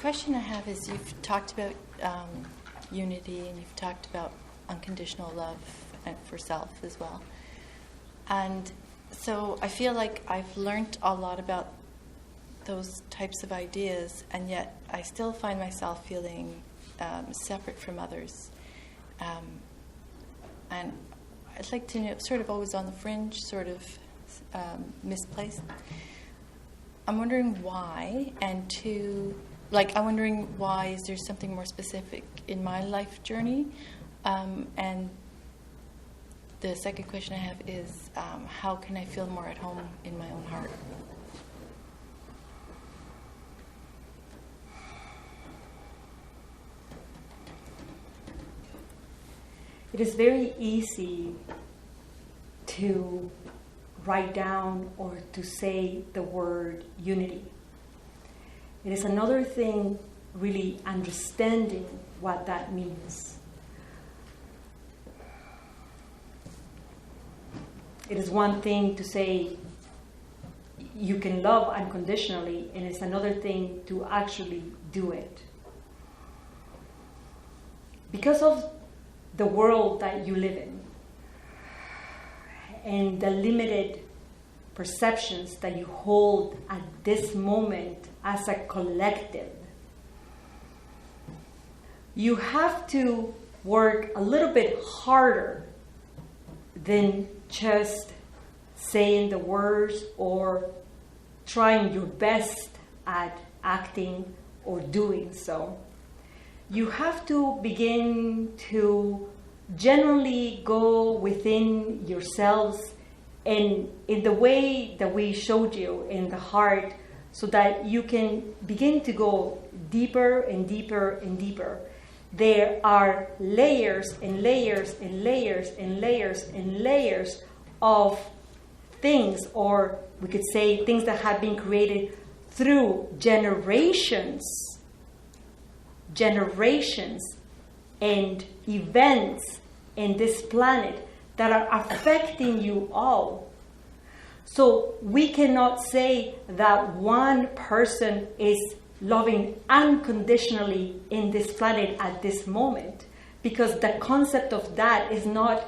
question I have is you've talked about unity and you've talked about unconditional love and for self as well. And so I feel like I've learned a lot about those types of ideas, and yet I still find myself feeling separate from others. And I'd like to know, sort of always on the fringe, sort of misplaced. I'm wondering why, and I'm wondering why, is there something more specific in my life journey? And the second question I have is, how can I feel more at home in my own heart? It is very easy to write down or to say the word unity. It is another thing really understanding what that means. It is one thing to say you can love unconditionally, and it's another thing to actually do it. Because of the world that you live in and the limited perceptions that you hold at this moment as a collective, you have to work a little bit harder than just saying the words or trying your best at acting or doing so. You have to begin to generally go within yourselves and in the way that we showed you in the heart, so that you can begin to go deeper and deeper and deeper. There are layers and layers and layers and layers and layers of things, or we could say things that have been created through generations and events in this planet that are affecting you all. So we cannot say that one person is loving unconditionally in this planet at this moment, because the concept of that is not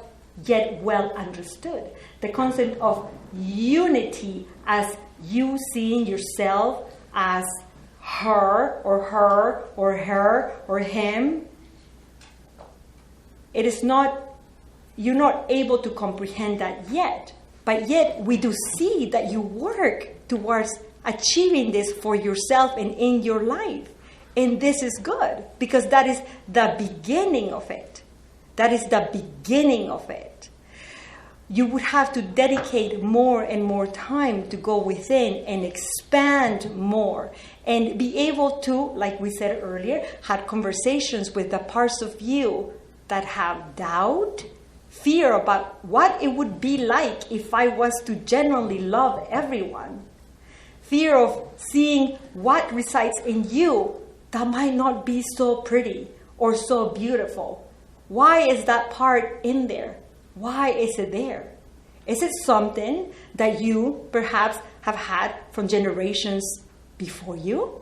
yet well understood. The concept of unity as you seeing yourself as her or her or her or him, it is not, you're not able to comprehend that yet. But yet we do see that you work towards achieving this for yourself and in your life. And this is good, because that is the beginning of it. That is the beginning of it. You would have to dedicate more and more time to go within and expand more and be able to, like we said earlier, have conversations with the parts of you that have doubt, fear about what it would be like if I was to genuinely love everyone. Fear of seeing what resides in you that might not be so pretty or so beautiful. Why is that part in there? Why is it there? Is it something that you perhaps have had from generations before you?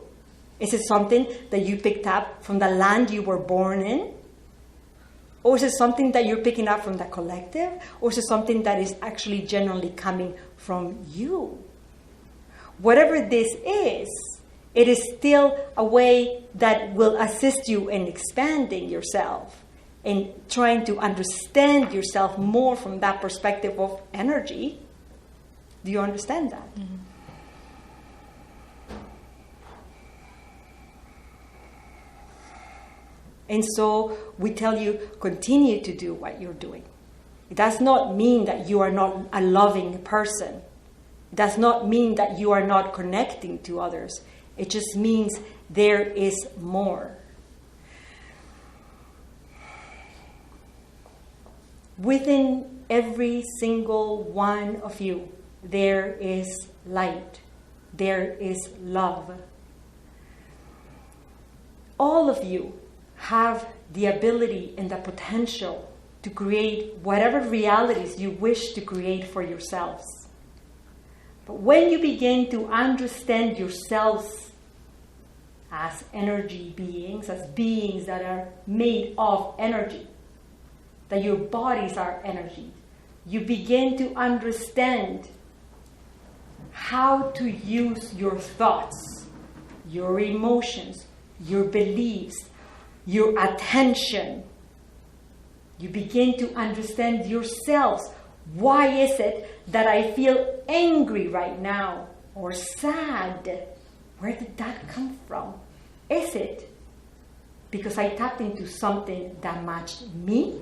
Is it something that you picked up from the land you were born in? Or is it something that you're picking up from the collective? Or is it something that is actually generally coming from you? Whatever this is, it is still a way that will assist you in expanding yourself and trying to understand yourself more from that perspective of energy. Do you understand that? Mm-hmm. And so we tell you, continue to do what you're doing. It does not mean that you are not a loving person. It does not mean that you are not connecting to others. It just means there is more. Within every single one of you, there is light. There is love. All of you have the ability and the potential to create whatever realities you wish to create for yourselves. But when you begin to understand yourselves as energy beings, as beings that are made of energy, that your bodies are energy, you begin to understand how to use your thoughts, your emotions, your beliefs, your attention. You begin to understand yourselves. Why is it that I feel angry right now or sad? Where did that come from? Is it because I tapped into something that matched me?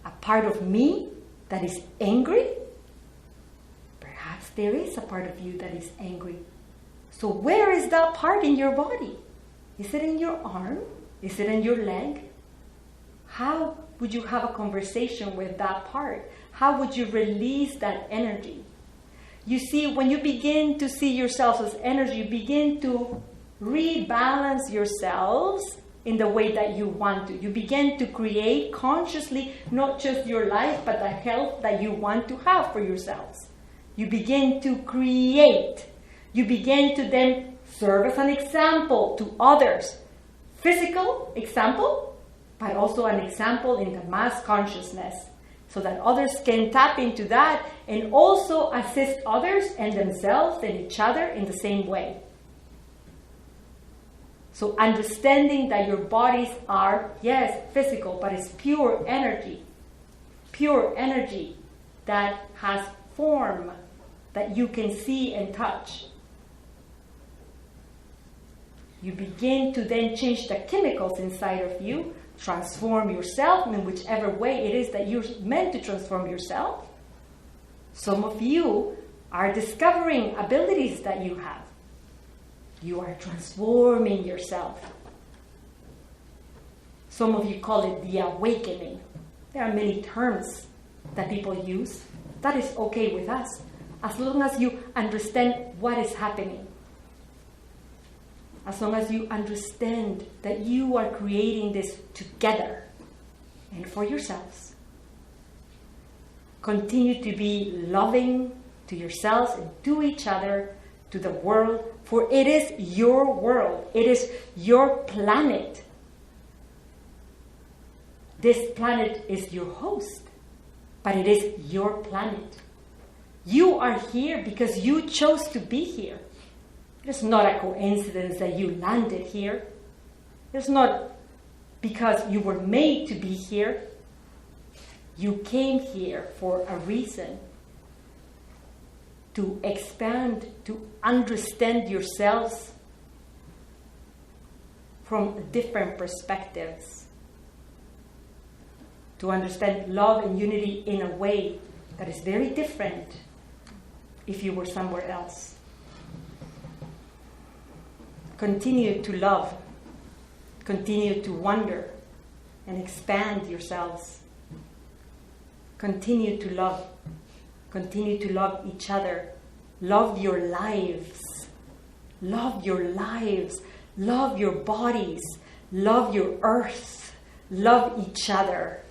A part of me that is angry? Perhaps there is a part of you that is angry. So where is that part in your body? Is it in your arm? Is it in your leg? How would you have a conversation with that part? How would you release that energy? You see, when you begin to see yourselves as energy, you begin to rebalance yourselves in the way that you want to. You begin to create consciously not just your life, but the health that you want to have for yourselves. You begin to create. You begin to then serve as an example to others. Physical example, but also an example in the mass consciousness, so that others can tap into that and also assist others and themselves and each other in the same way. So understanding that your bodies are, yes, physical, but it's pure energy that has form that you can see and touch. You begin to then change the chemicals inside of you, transform yourself in whichever way it is that you're meant to transform yourself. Some of you are discovering abilities that you have. You are transforming yourself. Some of you call it the awakening. There are many terms that people use. That is okay with us, as long as you understand what is happening. As long as you understand that you are creating this together and for yourselves. Continue to be loving to yourselves and to each other, to the world, for it is your world. It is your planet. This planet is your host, but it is your planet. You are here because you chose to be here. It's not a coincidence that you landed here. It's not because you were made to be here. You came here for a reason. To expand, to understand yourselves from different perspectives. To understand love and unity in a way that is very different if you were somewhere else. Continue to love. Continue to wonder and expand yourselves. Continue to love. Continue to love each other. Love your lives. Love your lives. Love your bodies. Love your earth. Love each other.